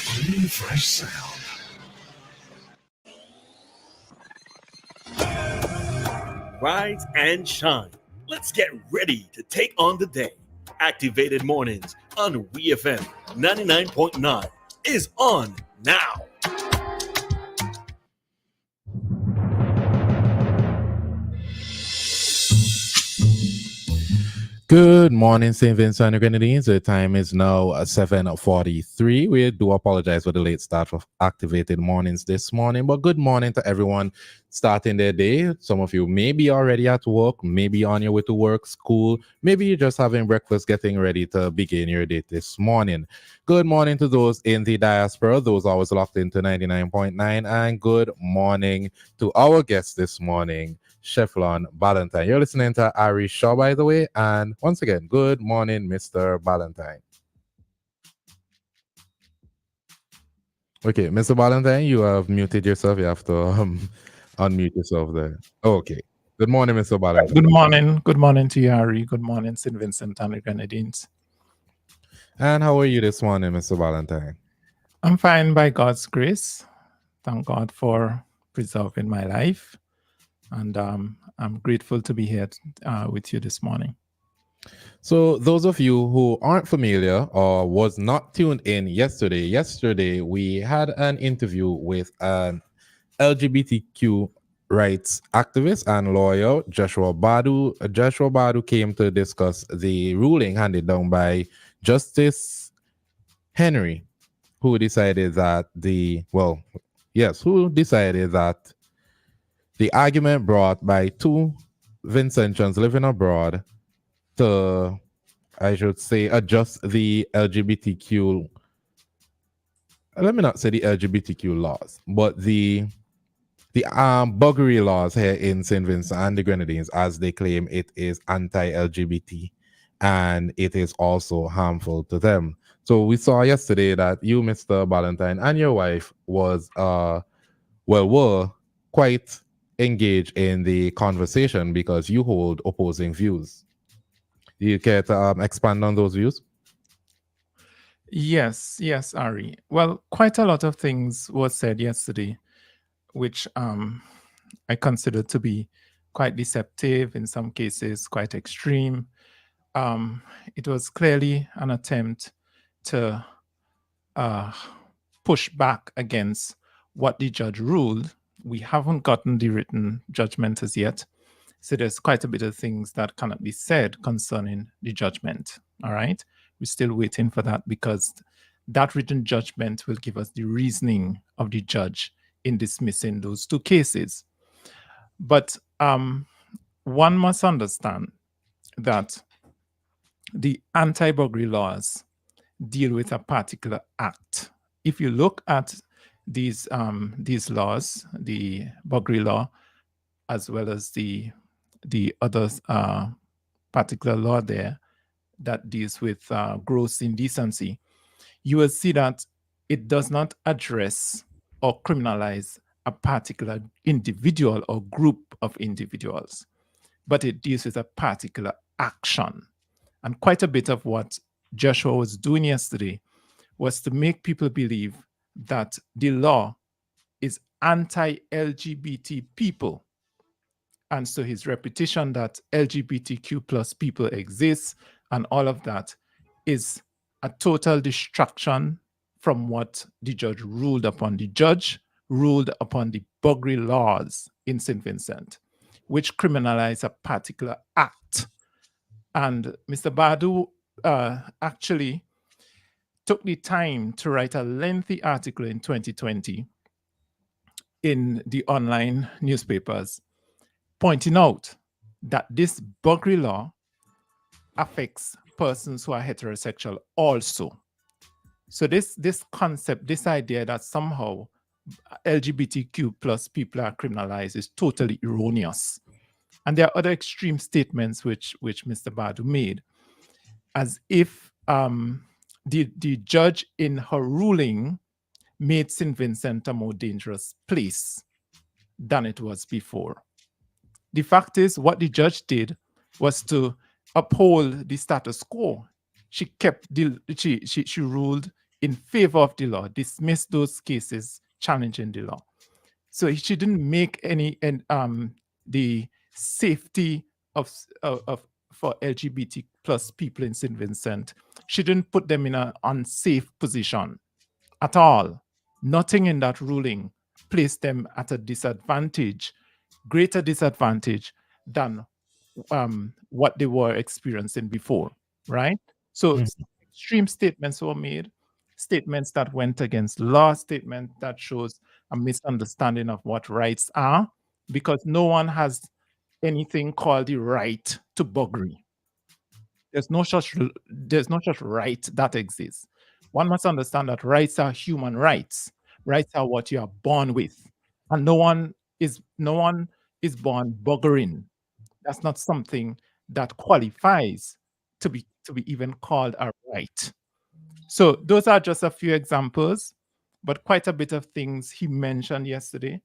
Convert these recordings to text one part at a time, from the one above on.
clean, fresh sound. Rise and shine. Let's get ready to take on the day. Activated Mornings on WEFM 99.9 is on now. Good morning, St. Vincent and Grenadines. The time is now 7:43. We do apologize for the late start of Activated Mornings this morning, but good morning to everyone starting their day. Some of you may be already at work, maybe on your way to work, school, maybe you're just having breakfast, getting ready to begin your day this morning. Good morning to those in the diaspora, those always locked into 99.9, and good morning to our guest this morning, Shefflorn Ballantyne. You're listening to Ari Shaw, by the way, and once again, good morning, Mr. Ballantyne. Okay, Mr. Ballantyne, you have muted yourself. You have to unmute yourself there. Okay. Good morning, Mr. Ballantyne. Good morning. Good morning to you, Ari. Good morning, St. Vincent and the Grenadines. And how are you this morning, Mr. Ballantyne? I'm fine by God's grace. Thank God for preserving my life. And I'm grateful to be here with you this morning. So those of you who aren't familiar or was not tuned in yesterday we had an interview with an LGBTQ rights activist and lawyer, Joshua Badu. Joshua Badu came to discuss the ruling handed down by Justice Henry, who decided that the argument brought by two Vincentians living abroad to, I should say, adjust the LGBTQ, let me not say the LGBTQ laws, but the buggery laws here in St. Vincent and the Grenadines, as they claim it is anti-LGBT and it is also harmful to them. So we saw yesterday that you, Mr. Ballantyne, and your wife were quite engaged in the conversation because you hold opposing views. Do you care to expand on those views? Yes, Ari. Well, quite a lot of things were said yesterday, which I consider to be quite deceptive, in some cases quite extreme. It was clearly an attempt to push back against what the judge ruled. We haven't gotten the written judgment as yet. So there's quite a bit of things that cannot be said concerning the judgment. All right. We're still waiting for that because that written judgment will give us the reasoning of the judge in dismissing those two cases. But one must understand that the anti-buggery laws deal with a particular act. If you look at these laws, the buggery law, as well as the other particular law there that deals with gross indecency, you will see that it does not address or criminalize a particular individual or group of individuals, but it deals with a particular action. And quite a bit of what Joshua was doing yesterday was to make people believe that the law is anti-LGBT people. And so his repetition that LGBTQ plus people exist and all of that is a total distraction from what the judge ruled upon. The judge ruled upon the buggery laws in St. Vincent, which criminalize a particular act. And Mr. Badu actually took the time to write a lengthy article in 2020 in the online newspapers, pointing out that this buggery law affects persons who are heterosexual also. So this concept, this idea that somehow LGBTQ plus people are criminalized is totally erroneous. And there are other extreme statements which Mr. Badu made, as if the judge in her ruling made St. Vincent a more dangerous place than it was before. The fact is, what the judge did was to uphold the status quo. She kept she ruled in favor of the law, dismissed those cases challenging the law. So she didn't make any the safety of for LGBT plus people in St. Vincent. She didn't put them in an unsafe position at all. Nothing in that ruling placed them at a disadvantage, greater disadvantage than what they were experiencing before, right? So extreme statements were made, statements that went against law, statement that shows a misunderstanding of what rights are, because no one has anything called the right to buggery. There's no such right that exists. One must understand that rights are human rights. Rights are what you are born with, and no one is born buggering. That's not something that qualifies to be even called a right. So those are just a few examples, but quite a bit of things he mentioned yesterday,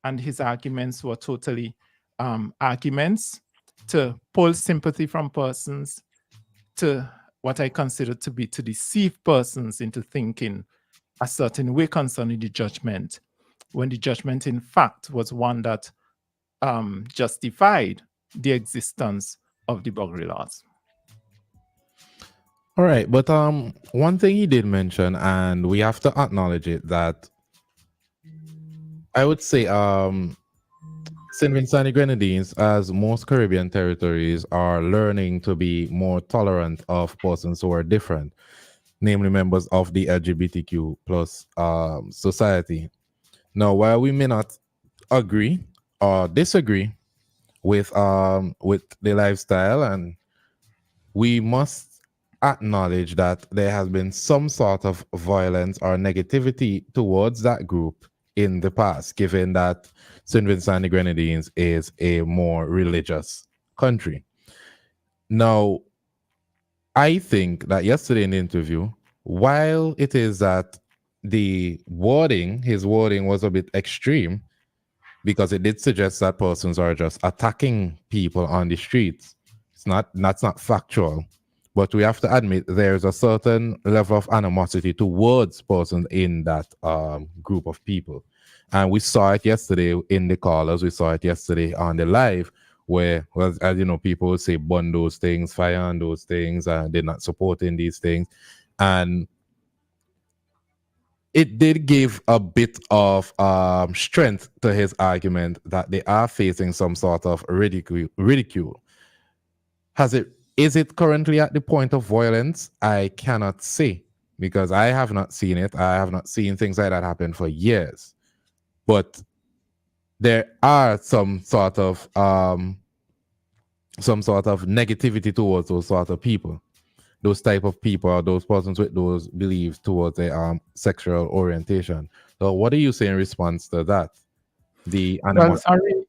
and his arguments were totally arguments to pull sympathy from persons, to what I consider to be to deceive persons into thinking a certain way concerning the judgment, when the judgment in fact was one that justified the existence of the buggery laws. All right, but one thing he did mention, and we have to acknowledge it, that I would say St. Vincent and Grenadines, as most Caribbean territories, are learning to be more tolerant of persons who are different, namely members of the LGBTQ plus society. Now, while we may not agree or disagree with the lifestyle, and we must acknowledge that there has been some sort of violence or negativity towards that group in the past, given that St. Vincent and the Grenadines is a more religious country. Now, I think that yesterday in the interview, while it is that his wording was a bit extreme, because it did suggest that persons are just attacking people on the streets. That's not factual. But we have to admit there's a certain level of animosity towards persons in that group of people. And we saw it yesterday in the callers. We saw it yesterday on the live, where, well, as you know, people would say burn those things, fire on those things, and they're not supporting these things. And it did give a bit of strength to his argument that they are facing some sort of ridicule. Is it currently at the point of violence? I cannot say, because I have not seen it. I have not seen things like that happen for years. But there are some sort of negativity towards those sort of people, those type of people, or those persons with those beliefs towards their sexual orientation. So, what do you say in response to that? The animosity.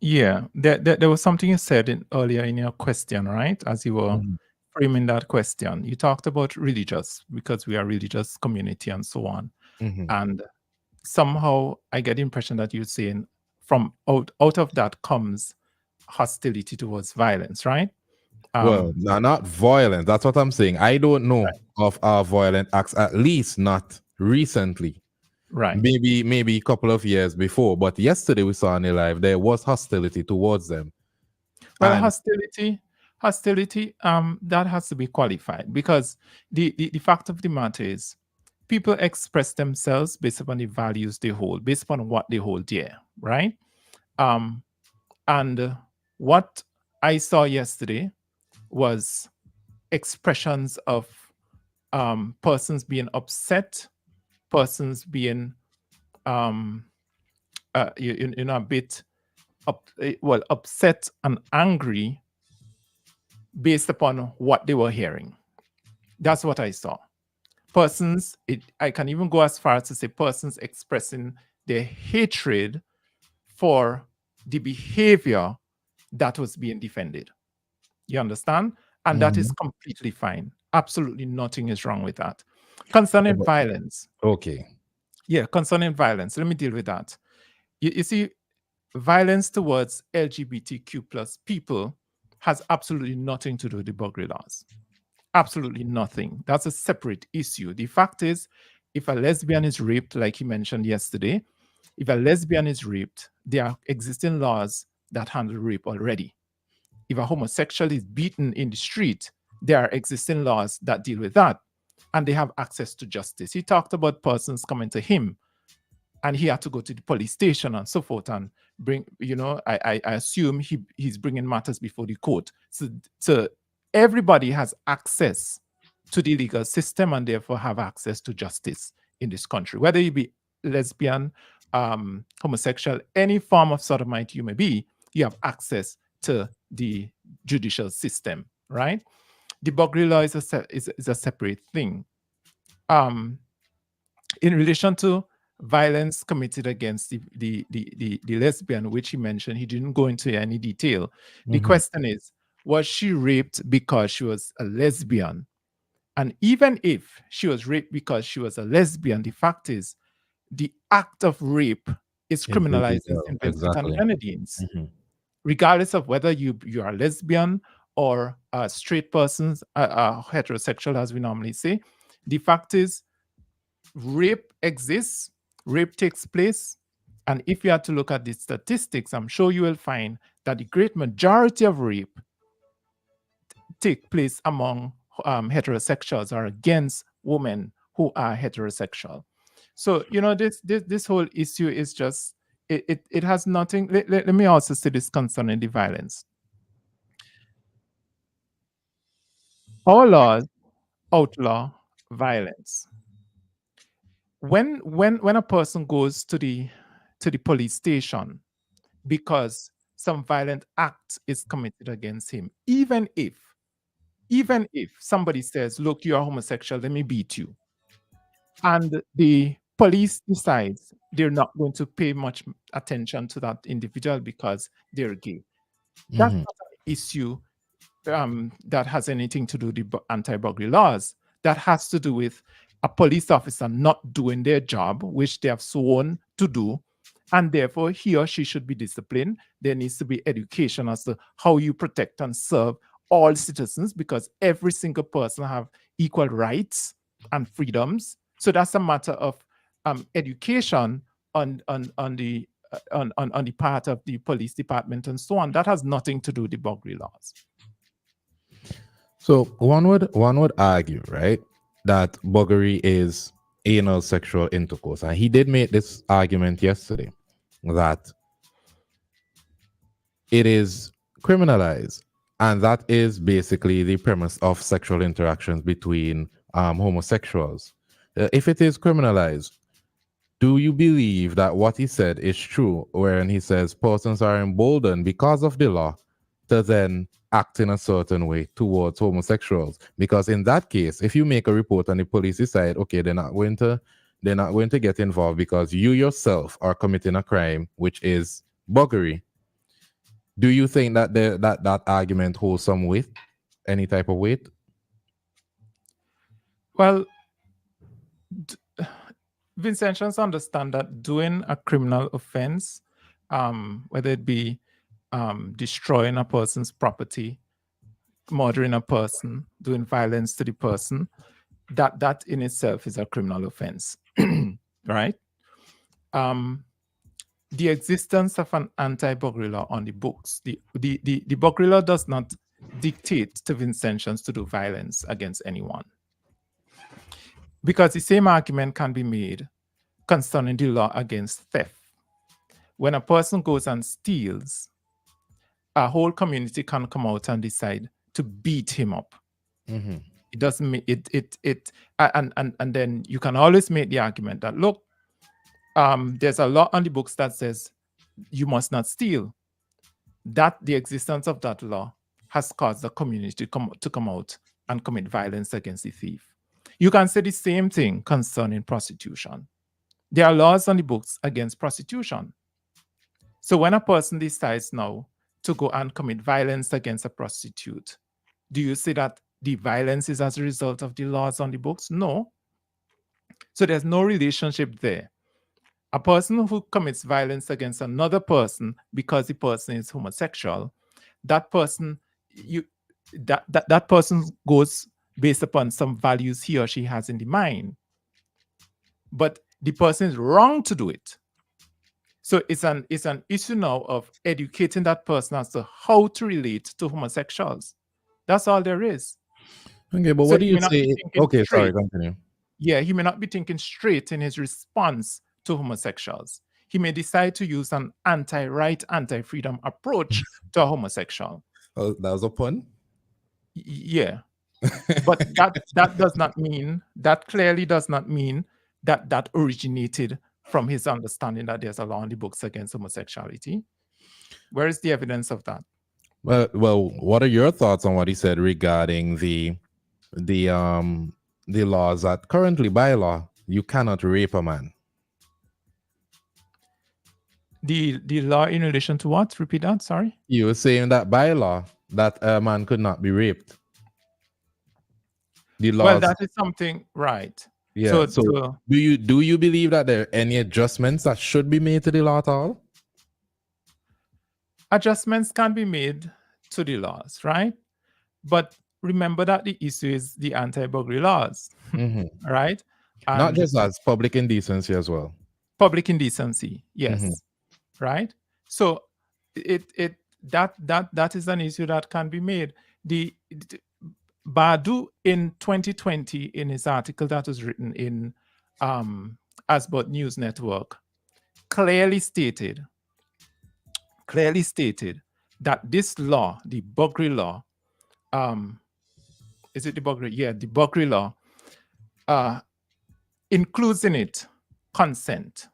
There was something you said earlier in your question, right? As you were framing that question, you talked about religious, because we are a religious community and so on. And somehow I get the impression that you're saying from out of that comes hostility towards violence, right? Well, no, not violence. That's what I'm saying. I don't know of violent acts, at least not recently. Right. Maybe a couple of years before. But yesterday we saw on the live, there was hostility towards them. Well, hostility, that has to be qualified, because the fact of the matter is people express themselves based upon the values they hold, based upon what they hold dear, right? And what I saw yesterday was expressions of persons being upset, persons being a bit upset and angry based upon what they were hearing. That's what I saw. Persons, I can even go as far as to say persons expressing their hatred for the behavior that was being defended. You understand? And that is completely fine. Absolutely nothing is wrong with that. Concerning violence. Okay. Yeah, concerning violence. Let me deal with that. You see, violence towards LGBTQ plus people has absolutely nothing to do with the buggery laws. Absolutely nothing. That's a separate issue. The fact is, If a lesbian is raped, like you mentioned yesterday, if a lesbian is raped, there are existing laws that handle rape already. If a homosexual is beaten in the street, there are existing laws that deal with that, and they have access to justice. He talked about persons coming to him, and he had to go to the police station and so forth and bring, I assume he's bringing matters before the court. So everybody has access to the legal system and therefore have access to justice in this country, whether you be lesbian, homosexual, any form of sodomite you may be, you have access to the judicial system, right? The Buggery law is a separate thing. In relation to violence committed against the lesbian, which he mentioned, he didn't go into any detail. The question is, was she raped because she was a lesbian? And even if she was raped because she was a lesbian, the fact is, the act of rape is criminalized in St. Vincent and Grenadines, regardless of whether you are a lesbian or a straight person, heterosexual, as we normally say. The fact is, rape exists, rape takes place, and if you had to look at the statistics, I'm sure you will find that the great majority of rape take place among heterosexuals or against women who are heterosexual. So, this whole issue is just, it has nothing. Let me also say this concerning the violence. Our laws outlaw violence. When a person goes to the police station because some violent act is committed against him, even if somebody says, look, you are homosexual, let me beat you, and the police decides they're not going to pay much attention to that individual because they're gay, that's not an issue that has anything to do with the anti-buggery laws. That has to do with a police officer not doing their job, which they have sworn to do, and therefore he or she should be disciplined. There needs to be education as to how you protect and serve all citizens, because every single person have equal rights and freedoms. So that's a matter of education on the part of the police department and so on. That has nothing to do with the buggery laws. So one would argue, right, that buggery is anal sexual intercourse, and he did make this argument yesterday that it is criminalized, and that is basically the premise of sexual interactions between homosexuals. If it is criminalized, do you believe that what he said is true, wherein he says persons are emboldened because of the law to then act in a certain way towards homosexuals? Because in that case, if you make a report and the police decide, okay, they're not going to get involved because you yourself are committing a crime, which is buggery, do you think that that argument holds some weight, any type of weight? Well, Vincentians understand that doing a criminal offense, whether it be destroying a person's property, murdering a person, doing violence to the person, that in itself is a criminal offense, right? The existence of an anti-buggery law on the books, the buggery law does not dictate to Vincentians to do violence against anyone, because the same argument can be made concerning the law against theft. When a person goes and steals, a whole community can come out and decide to beat him up. It doesn't make it and then you can always make the argument that, look, there's a law on the books that says you must not steal. That the existence of that law has caused the community to come out and commit violence against the thief. You can say the same thing concerning prostitution. There are laws on the books against prostitution. So when a person decides now to go and commit violence against a prostitute, do you say that the violence is as a result of the laws on the books? No. So there's no relationship there. A person who commits violence against another person because the person is homosexual, that person that person goes based upon some values he or she has in the mind. but the person is wrong to do it. So it's an issue now of educating that person as to how to relate to homosexuals. That's all there is. Okay, but So what do he you may not be say? thinking Okay, sorry, straight. continue. Yeah, he may not be thinking straight in his response to homosexuals. He may decide to use an anti-right, anti-freedom approach to a homosexual. Oh, that was a pun? Yeah. But that does not mean, that clearly does not mean that originated from his understanding that there's a law in the books against homosexuality. Where is the evidence of that? Well, what are your thoughts on what he said regarding the laws that currently by law you cannot rape a man? The law in relation to what? Repeat that, sorry. You were saying that by law that a man could not be raped. The laws, well, that is something, right? Yeah. So do you believe that there are any adjustments that should be made to the law at all? Adjustments can be made to the laws, right? But remember that the issue is the anti-burglary laws, right? And not just as public indecency as well. Public indecency, yes, right. So that is an issue that can be made. The Badu in 2020, in his article that was written in Asbot News Network, clearly stated that this law, the burglary law, is it the burglary? Yeah, the burglary law includes in it consent,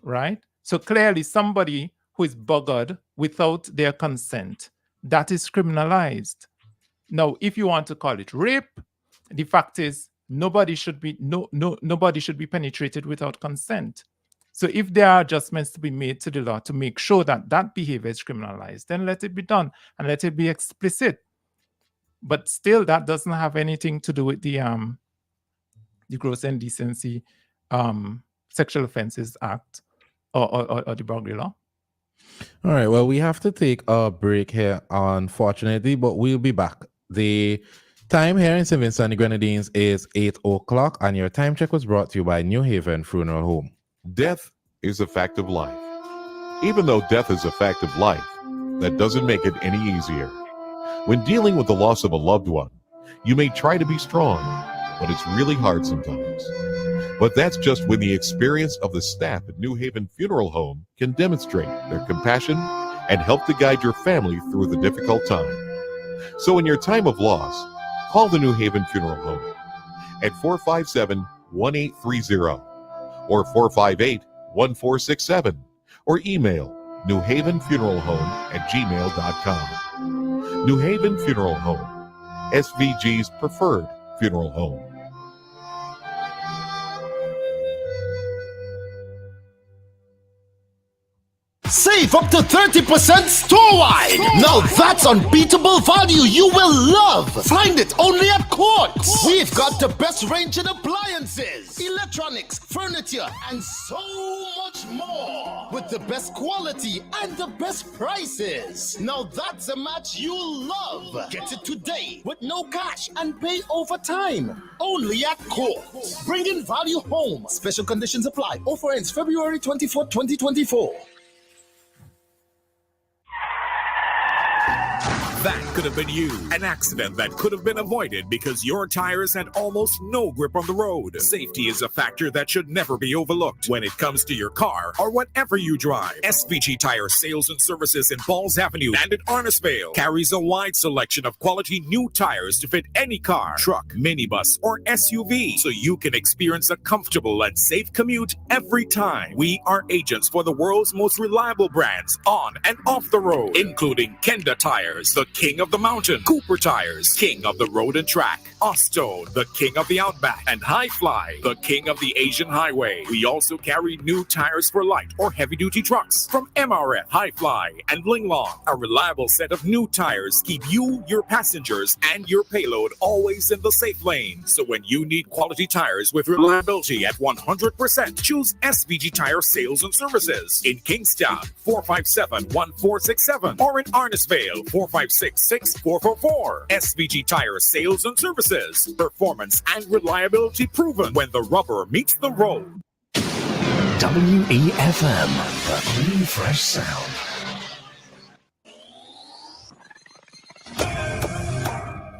right? So clearly somebody who is buggered without their consent, that is criminalized. Now, if you want to call it rape, the fact is nobody should be penetrated without consent. So if there are adjustments to be made to the law to make sure that that behavior is criminalized, then let it be done and let it be explicit. But still, that doesn't have anything to do with the Gross Indecency Sexual Offences Act or the burglary law. All right. Well, we have to take a break here, unfortunately, but we'll be back. The time here in St. Vincent and the Grenadines is 8 o'clock, and your time check was brought to you by New Haven Funeral Home. Death is a fact of life. Even though death is a fact of life, that doesn't make it any easier. When dealing with the loss of a loved one, you may try to be strong, but it's really hard sometimes. But that's just when the experience of the staff at New Haven Funeral Home can demonstrate their compassion and help to guide your family through the difficult time. So in your time of loss, call the New Haven Funeral Home at 457-1830 or 458-1467 or email newhavenfuneralhome@gmail.com. New Haven Funeral Home, SVG's preferred funeral home. Save up to 30% store-wide. Now that's unbeatable value you will love. Find it only at Quartz. We've got the best range in appliances, electronics, furniture, and so much more. With the best quality and the best prices. Now that's a match you'll love. Get it today with no cash and pay over time. Only at Quartz. Bringing value home. Special conditions apply. Offer ends February 24, 2024. That could have been you. An accident that could have been avoided because your tires had almost no grip on the road. Safety is a factor that should never be overlooked when it comes to your car or whatever you drive. SVG Tire Sales and Services in Falls Avenue and in Arnisvale carries a wide selection of quality new tires to fit any car, truck, minibus, or SUV, so you can experience a comfortable and safe commute every time. We are agents for the world's most reliable brands on and off the road, including Kenda Tires, the king of the mountain, Cooper Tires, king of the road and track, Osto, the king of the outback, and High Fly, the king of the Asian highway. We also carry new tires for light or heavy-duty trucks from MRF, High Fly, and Linglong. A reliable set of new tires keep you, your passengers, and your payload always in the safe lane. So when you need quality tires with reliability at 100%, choose SVG Tire Sales and Services in Kingstown, 457-1467, or in Arnisvale, 456-6444. SVG Tire Sales and Services. Performance and reliability proven when the rubber meets the road. WEFM, the clean, fresh sound.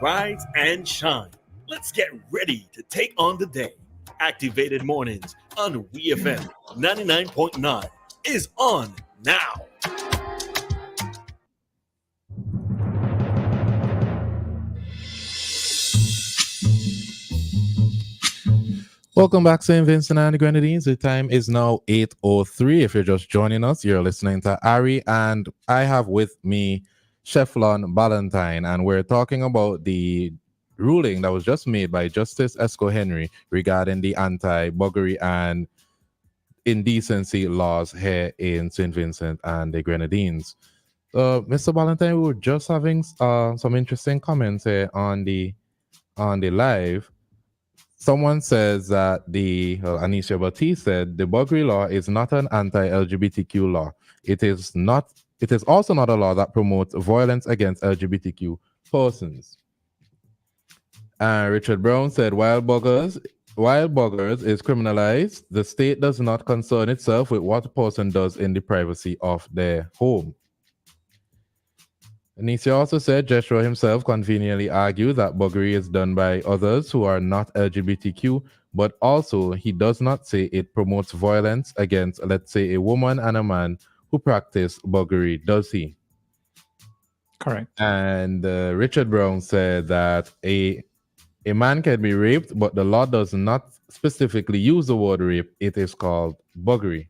Rise and shine. Let's get ready to take on the day. Activated Mornings on WEFM 99.9 is on now. Welcome back, St. Vincent and the Grenadines. The time is now 8:03. If you're just joining us, you're listening to Ari, and I have with me Shefflorn Ballantyne, and we're talking about the ruling that was just made by Justice Esco Henry regarding the anti-buggery and indecency laws here in St. Vincent and the Grenadines. Mr. Ballantyne, we were just having some interesting comments here on the live. Someone says that Anisha Bati said the buggery law is not an anti-LGBTQ law. It is also not a law that promotes violence against LGBTQ persons. And Richard Brown said while buggers is criminalized, the state does not concern itself with what a person does in the privacy of their home. Anisha also said Joshua himself conveniently argued that buggery is done by others who are not LGBTQ, but also he does not say it promotes violence against, let's say, a woman and a man who practice buggery, does he? Correct. And Richard Brown said that a man can be raped, but the law does not specifically use the word rape. It is called buggery.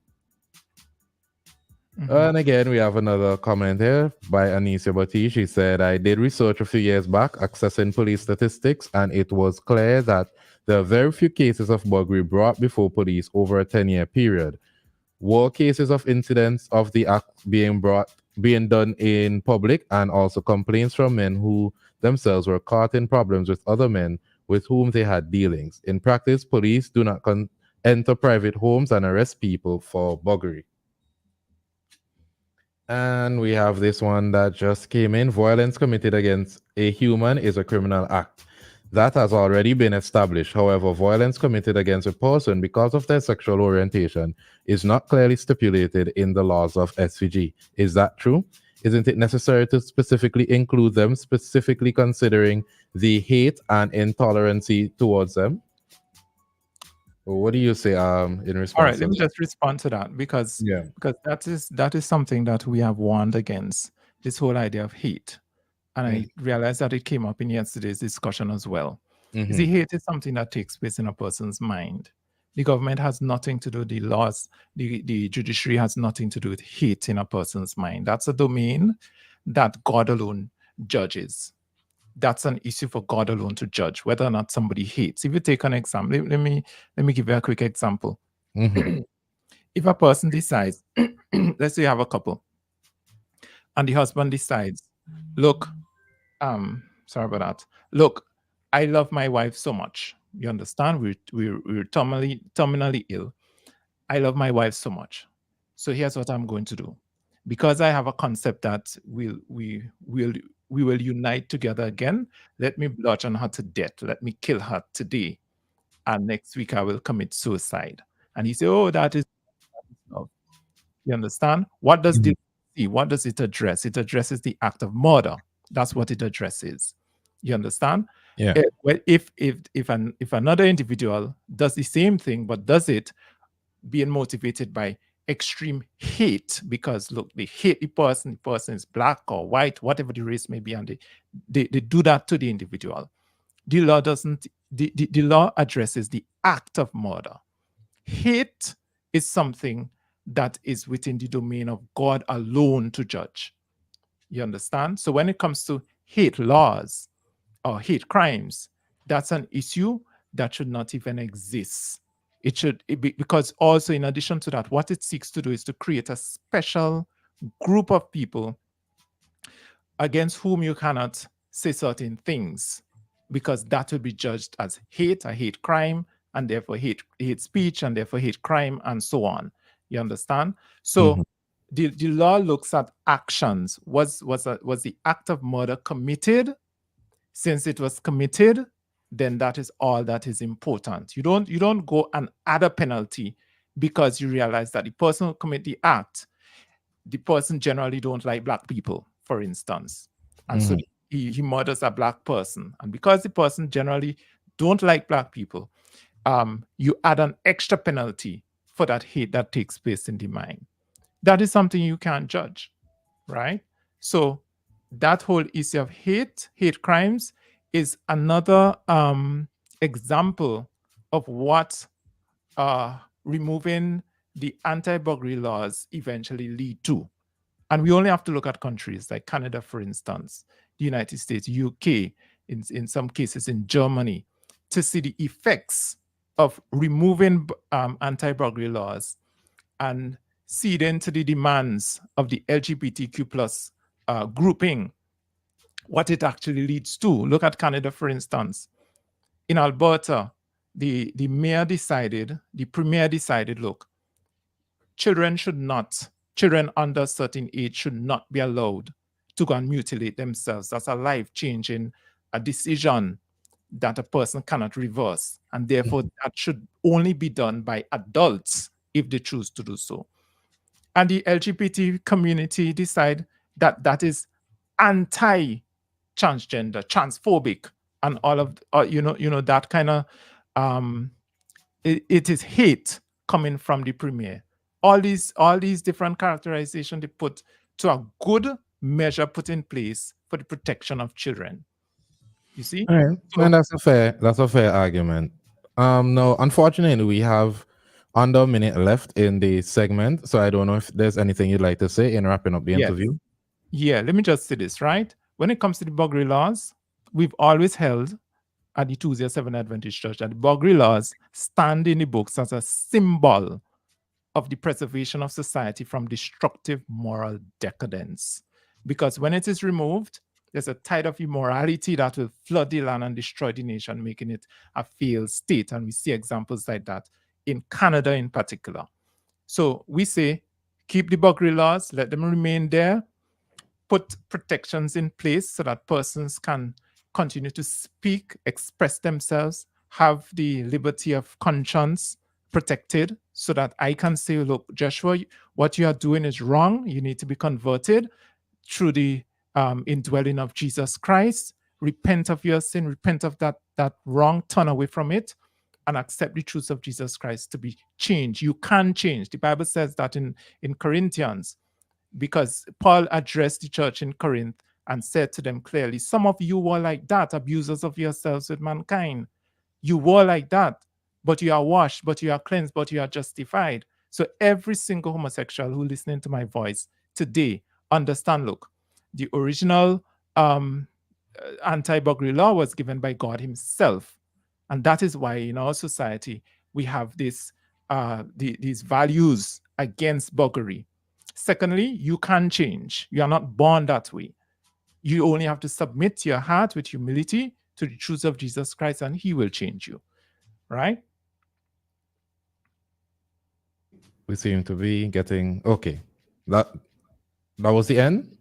And again, we have another comment here by Anisha Bati. She said, I did research a few years back accessing police statistics, and it was clear that there are very few cases of buggery brought before police over a 10-year period. Were cases of incidents of the act being done in public, and also complaints from men who themselves were caught in problems with other men with whom they had dealings. In practice, police do not enter private homes and arrest people for buggery. And we have this one that just came in. Violence committed against a human is a criminal act. That has already been established. However, violence committed against a person because of their sexual orientation is not clearly stipulated in the laws of SVG. Is that true? Isn't it necessary to specifically include them, specifically considering the hate and intolerancy towards them? What do you say in response? All right, let me just respond to that because that is something that we have warned against, this whole idea of hate. And I realized that it came up in yesterday's discussion as well. You see, hate is something that takes place in a person's mind. The government has nothing to do, the laws, the judiciary has nothing to do with hate in a person's mind. That's a domain that God alone judges. That's an issue for God alone to judge, whether or not somebody hates. If you take an example, let me give you a quick example. If a person decides, let's say you have a couple, and the husband decides, look, sorry about that. Look, I love my wife so much. You understand? We're terminally ill. I love my wife so much. So here's what I'm going to do. Because I have a concept that we will unite together again. Let me bludgeon her to death. Let me kill her today. And next week I will commit suicide. And he said, oh, that is love. You understand? What does this see? What does it address? It addresses the act of murder. That's what it addresses. You understand? Yeah. Well, if another individual does the same thing, but does it being motivated by extreme hate, because look, they hate the person is black or white, whatever the race may be, and they do that to the individual. The law doesn't, the law addresses the act of murder. Hate is something that is within the domain of God alone to judge. You understand? So when it comes to hate laws or hate crimes, that's an issue that should not even exist. It should be, because also in addition to that, what it seeks to do is to create a special group of people against whom you cannot say certain things, because that will be judged as hate, a hate crime, and therefore hate speech, and therefore hate crime, and so on. You understand? So the law looks at actions. Was the act of murder committed? Since it was committed, then that is all that is important. You don't go and add a penalty because you realize that the person who commit the act, the person generally don't like black people, for instance. And so he murders a black person. And because the person generally don't like black people, you add an extra penalty for that hate that takes place in the mind. That is something you can't judge, right? So that whole issue of hate crimes is another example of what removing the anti-burglary laws eventually lead to. And we only have to look at countries like Canada, for instance, the United States, UK, in some cases in Germany, to see the effects of removing anti-burglary laws and cede into the demands of the LGBTQ plus grouping, what it actually leads to. Look at Canada, for instance. In Alberta, the premier decided, look, children under a certain age should not be allowed to go and mutilate themselves. That's a life-changing decision that a person cannot reverse. And therefore, that should only be done by adults if they choose to do so. And the LGBT community decide that that is anti-transgender, transphobic, and all of that kind of it is hate coming from the premier. All these different characterizations they put to a good measure put in place for the protection of children. You see? All right. So, And that's a fair argument. No, unfortunately, we have under a minute left in the segment, so I don't know if there's anything you'd like to say in wrapping up the yes. interview. Yeah, let me just say this, right? When it comes to the burglary laws, we've always held at the Tuesday 7 Adventist Church that the burglary laws stand in the books as a symbol of the preservation of society from destructive moral decadence. Because when it is removed, there's a tide of immorality that will flood the land and destroy the nation, making it a failed state. And we see examples like that in Canada in particular. So we say, keep the burglary laws, let them remain there, put protections in place so that persons can continue to speak, express themselves, have the liberty of conscience protected, so that I can say, look, Joshua, what you are doing is wrong. You need to be converted through the indwelling of Jesus Christ. Repent of your sin, repent of that wrong, turn away from it, and accept the truth of Jesus Christ to be changed. You can change. The Bible says that in Corinthians, because Paul addressed the church in Corinth and said to them clearly, some of you were like that, abusers of yourselves with mankind. You were like that, but you are washed, but you are cleansed, but you are justified. So every single homosexual who listening to my voice today, understand, look, the original anti-burglary law was given by God himself. And that is why in our society, we have these values against burglary. Secondly, you can change. You are not born that way. You only have to submit your heart with humility to the truth of Jesus Christ, and he will change you. Right? We seem to be getting okay. That was the end?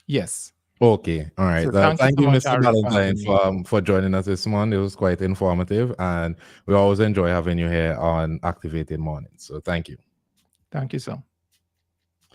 Yes. Okay, all right. So thank you, so Mr. Ballantyne, for joining us this morning. It was quite informative, and we always enjoy having you here on Activated Mornings. So thank you. Thank you, sir.